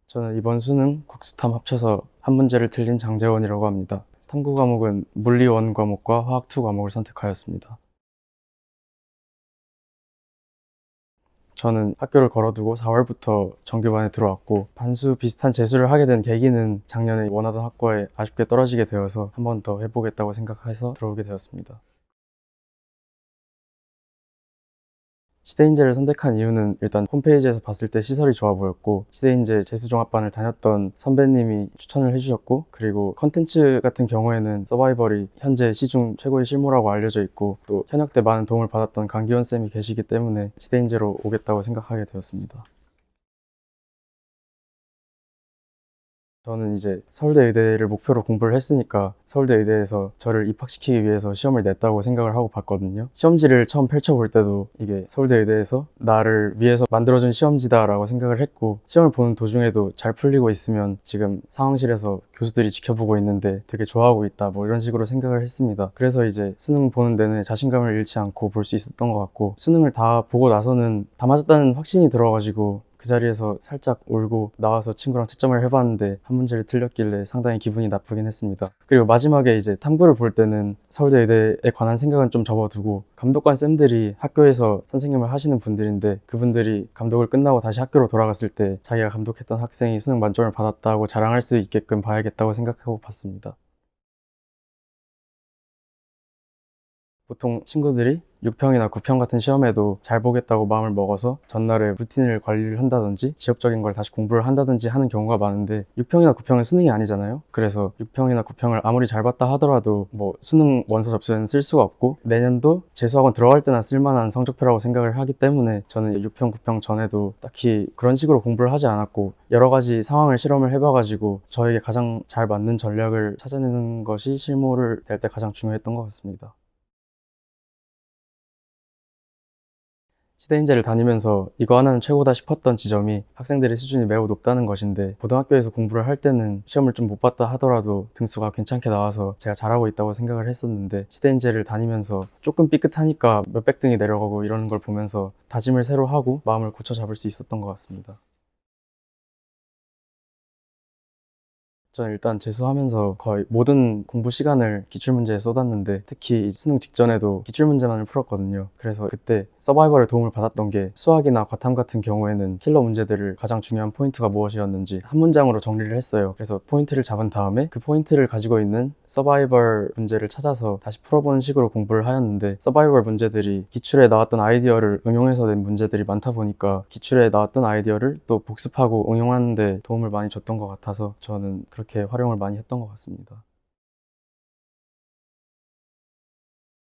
저는 이번 수능 국수탐 합쳐서 한 문제를 틀린 장재원이라고 합니다. 탐구 과목은 물리 1 과목과 화학 2 과목을 선택하였습니다. 저는 학교를 걸어두고 4월부터 정규반에 들어왔고 반수 비슷한 재수를 하게 된 계기는 작년에 원하던 학과에 아쉽게 떨어지게 되어서 한 번 더 해보겠다고 생각해서 들어오게 되었습니다. 시대인재를 선택한 이유는 일단 홈페이지에서 봤을 때 시설이 좋아 보였고, 시대인재 재수종합반을 다녔던 선배님이 추천을 해주셨고, 그리고 컨텐츠 같은 경우에는 서바이벌이 현재 시중 최고의 실무라고 알려져 있고, 또 현역 때 많은 도움을 받았던 강기원 쌤이 계시기 때문에 시대인재로 오겠다고 생각하게 되었습니다. 저는 이제 서울대 의대를 목표로 공부를 했으니까 서울대 의대에서 저를 입학시키기 위해서 시험을 냈다고 생각을 하고 봤거든요. 시험지를 처음 펼쳐볼 때도 이게 서울대 의대에서 나를 위해서 만들어준 시험지다라고 생각을 했고, 시험을 보는 도중에도 잘 풀리고 있으면 지금 상황실에서 교수들이 지켜보고 있는데 되게 좋아하고 있다, 뭐 이런 식으로 생각을 했습니다. 그래서 이제 수능 보는 내내 자신감을 잃지 않고 볼 수 있었던 것 같고, 수능을 다 보고 나서는 다 맞았다는 확신이 들어가지고 그 자리에서 살짝 울고 나와서 친구랑 채점을 해봤는데 한 문제를 틀렸길래 상당히 기분이 나쁘긴 했습니다. 그리고 마지막에 이제 탐구를 볼 때는 서울대 의대에 관한 생각은 좀 접어두고, 감독관 쌤들이 학교에서 선생님을 하시는 분들인데 그분들이 감독을 끝나고 다시 학교로 돌아갔을 때 자기가 감독했던 학생이 수능 만점을 받았다고 자랑할 수 있게끔 봐야겠다고 생각하고 봤습니다. 보통 친구들이 6평이나 9평 같은 시험에도 잘 보겠다고 마음을 먹어서 전날에 루틴을 관리를 한다든지 지역적인 걸 다시 공부를 한다든지 하는 경우가 많은데, 6평이나 9평은 수능이 아니잖아요. 그래서 6평이나 9평을 아무리 잘 봤다 하더라도 뭐 수능 원서 접수에는 쓸 수가 없고, 내년도 재수학원 들어갈 때나 쓸만한 성적표라고 생각을 하기 때문에 저는 6평, 9평 전에도 딱히 그런 식으로 공부를 하지 않았고, 여러 가지 상황을 실험을 해봐가지고 저에게 가장 잘 맞는 전략을 찾아내는 것이 실무를 될 때 가장 중요했던 것 같습니다. 시대인재를 다니면서 이거 하나는 최고다 싶었던 지점이 학생들의 수준이 매우 높다는 것인데, 고등학교에서 공부를 할 때는 시험을 좀 못 봤다 하더라도 등수가 괜찮게 나와서 제가 잘하고 있다고 생각을 했었는데, 시대인재를 다니면서 조금 삐끗하니까 몇백 등이 내려가고 이러는 걸 보면서 다짐을 새로 하고 마음을 고쳐 잡을 수 있었던 것 같습니다. 저는 일단 재수하면서 거의 모든 공부 시간을 기출문제에 쏟았는데, 특히 수능 직전에도 기출문제만을 풀었거든요. 그래서 그때 서바이벌에 도움을 받았던 게, 수학이나 과탐 같은 경우에는 킬러 문제들을 가장 중요한 포인트가 무엇이었는지 한 문장으로 정리를 했어요. 그래서 포인트를 잡은 다음에 그 포인트를 가지고 있는 서바이벌 문제를 찾아서 다시 풀어보는 식으로 공부를 하였는데, 서바이벌 문제들이 기출에 나왔던 아이디어를 응용해서 낸 문제들이 많다 보니까 기출에 나왔던 아이디어를 또 복습하고 응용하는 데 도움을 많이 줬던 것 같아서 저는 그렇게 활용을 많이 했던 것 같습니다.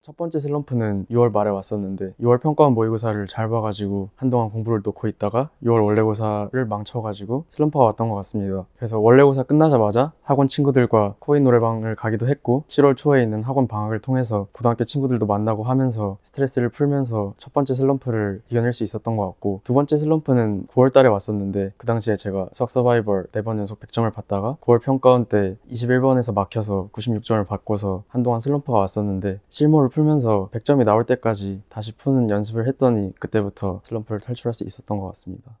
첫 번째 슬럼프는 6월 말에 왔었는데, 6월 평가원 모의고사를 잘 봐가지고 한동안 공부를 놓고 있다가 6월 원래고사를 망쳐가지고 슬럼프가 왔던 것 같습니다. 그래서 원래고사 끝나자마자 학원 친구들과 코인 노래방을 가기도 했고, 7월 초에 있는 학원 방학을 통해서 고등학교 친구들도 만나고 하면서 스트레스를 풀면서 첫 번째 슬럼프를 이겨낼 수 있었던 것 같고, 두 번째 슬럼프는 9월 달에 왔었는데, 그 당시에 제가 수학 서바이벌 4번 연속 100점을 받다가 9월 평가원 때 21번에서 막혀서 96점을 받고서 한동안 슬럼프가 왔었는데, 실무를 풀면서 100점이 나올 때까지 다시 푸는 연습을 했더니 그때부터 슬럼프를 탈출할 수 있었던 것 같습니다.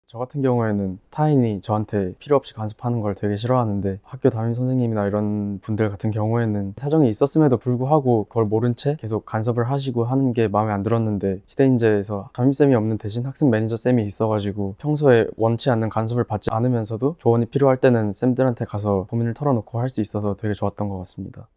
저 같은 경우에는 타인이 저한테 필요 없이 간섭하는 걸 되게 싫어하는데, 학교 담임 선생님이나 이런 분들 같은 경우에는 사정이 있었음에도 불구하고 그걸 모른 채 계속 간섭을 하시고 하는 게 마음에 안 들었는데, 시대인재에서 담임쌤이 없는 대신 학습 매니저 쌤이 있어가지고 평소에 원치 않는 간섭을 받지 않으면서도 조언이 필요할 때는 쌤들한테 가서 고민을 털어놓고 할 수 있어서 되게 좋았던 것 같습니다.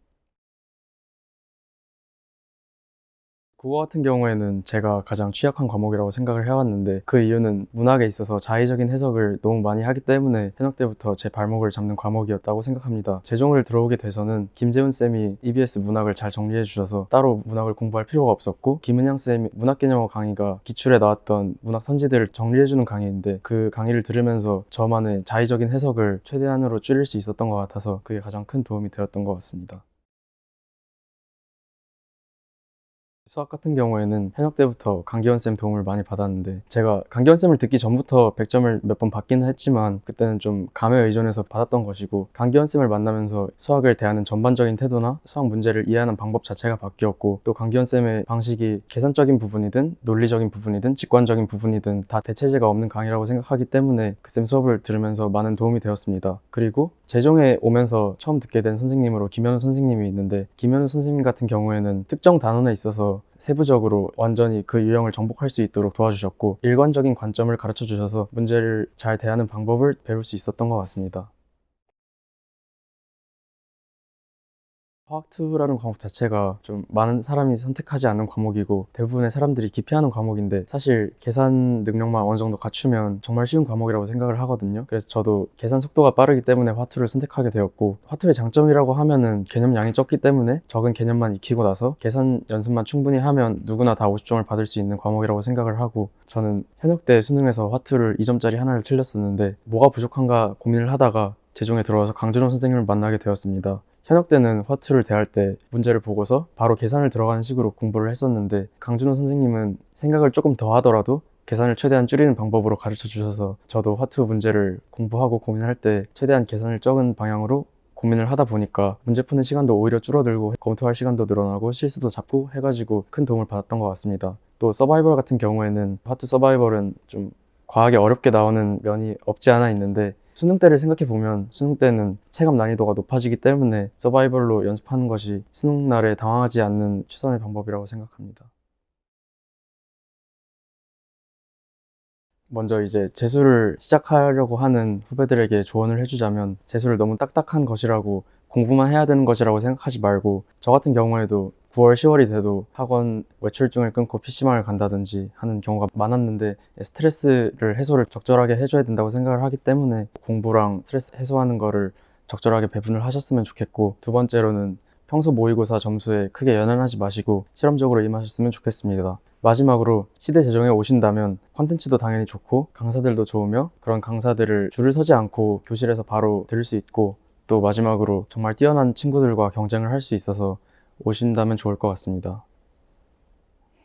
국어 같은 경우에는 제가 가장 취약한 과목이라고 생각을 해왔는데, 그 이유는 문학에 있어서 자의적인 해석을 너무 많이 하기 때문에 현역 때부터 제 발목을 잡는 과목이었다고 생각합니다. 제종을 들어오게 돼서는 김재훈 쌤이 EBS 문학을 잘 정리해 주셔서 따로 문학을 공부할 필요가 없었고, 김은양 쌤이 문학개념어 강의가 기출에 나왔던 문학 선지들을 정리해 주는 강의인데, 그 강의를 들으면서 저만의 자의적인 해석을 최대한으로 줄일 수 있었던 것 같아서 그게 가장 큰 도움이 되었던 것 같습니다. 수학 같은 경우에는 현역 때부터 강기원쌤 도움을 많이 받았는데 제가 강기원쌤을 듣기 전부터 100점을 몇 번 받기는 했지만 그때는 좀 감에 의존해서 받았던 것이고 강기원쌤을 만나면서 수학을 대하는 전반적인 태도나 수학 문제를 이해하는 방법 자체가 바뀌었고 또 강기원쌤의 방식이 계산적인 부분이든 논리적인 부분이든 직관적인 부분이든 다 대체제가 없는 강의라고 생각하기 때문에 그 쌤 수업을 들으면서 많은 도움이 되었습니다. 그리고 재종에 오면서 처음 듣게 된 선생님으로 김현우 선생님이 있는데 김현우 선생님 같은 경우에는 특정 단원에 있어서 세부적으로 완전히 그 유형을 정복할 수 있도록 도와주셨고 일관적인 관점을 가르쳐 주셔서 문제를 잘 대하는 방법을 배울 수 있었던 것 같습니다. 화학2라는 과목 자체가 좀 많은 사람이 선택하지 않는 과목이고 대부분의 사람들이 기피하는 과목인데 사실 계산 능력만 어느 정도 갖추면 정말 쉬운 과목이라고 생각을 하거든요. 그래서 저도 계산 속도가 빠르기 때문에 화투를 선택하게 되었고 화투의 장점이라고 하면은 개념량이 적기 때문에 적은 개념만 익히고 나서 계산 연습만 충분히 하면 누구나 다 50점을 받을 수 있는 과목이라고 생각을 하고 저는 현역 때 수능에서 화투를 2점짜리 하나를 틀렸었는데 뭐가 부족한가 고민을 하다가 재종에 들어와서 강준호 선생님을 만나게 되었습니다. 현역 때는 화투를 대할 때 문제를 보고서 바로 계산을 들어가는 식으로 공부를 했었는데 강준호 선생님은 생각을 조금 더 하더라도 계산을 최대한 줄이는 방법으로 가르쳐 주셔서 저도 화투 문제를 공부하고 고민할 때 최대한 계산을 적은 방향으로 고민을 하다 보니까 문제 푸는 시간도 오히려 줄어들고 검토할 시간도 늘어나고 실수도 잡고 해가지고 큰 도움을 받았던 것 같습니다. 또 서바이벌 같은 경우에는 화투 서바이벌은 좀 과하게 어렵게 나오는 면이 없지 않아 있는데 수능 때를 생각해보면 수능 때는 체감 난이도가 높아지기 때문에 서바이벌로 연습하는 것이 수능 날에 당황하지 않는 최선의 방법이라고 생각합니다. 먼저 이제 재수를 시작하려고 하는 후배들에게 조언을 해주자면 재수를 너무 딱딱한 것이라고 공부만 해야 되는 것이라고 생각하지 말고 저 같은 경우에도 9월, 10월이 돼도 학원 외출증을 끊고 PC방을 간다든지 하는 경우가 많았는데 스트레스를 해소를 적절하게 해줘야 된다고 생각을 하기 때문에 공부랑 스트레스 해소하는 거를 적절하게 배분을 하셨으면 좋겠고 두 번째로는 평소 모의고사 점수에 크게 연연하지 마시고 실험적으로 임하셨으면 좋겠습니다. 마지막으로 시대 재정에 오신다면 콘텐츠도 당연히 좋고 강사들도 좋으며 그런 강사들을 줄을 서지 않고 교실에서 바로 들을 수 있고 또 마지막으로 정말 뛰어난 친구들과 경쟁을 할 수 있어서 오신다면 좋을 것 같습니다.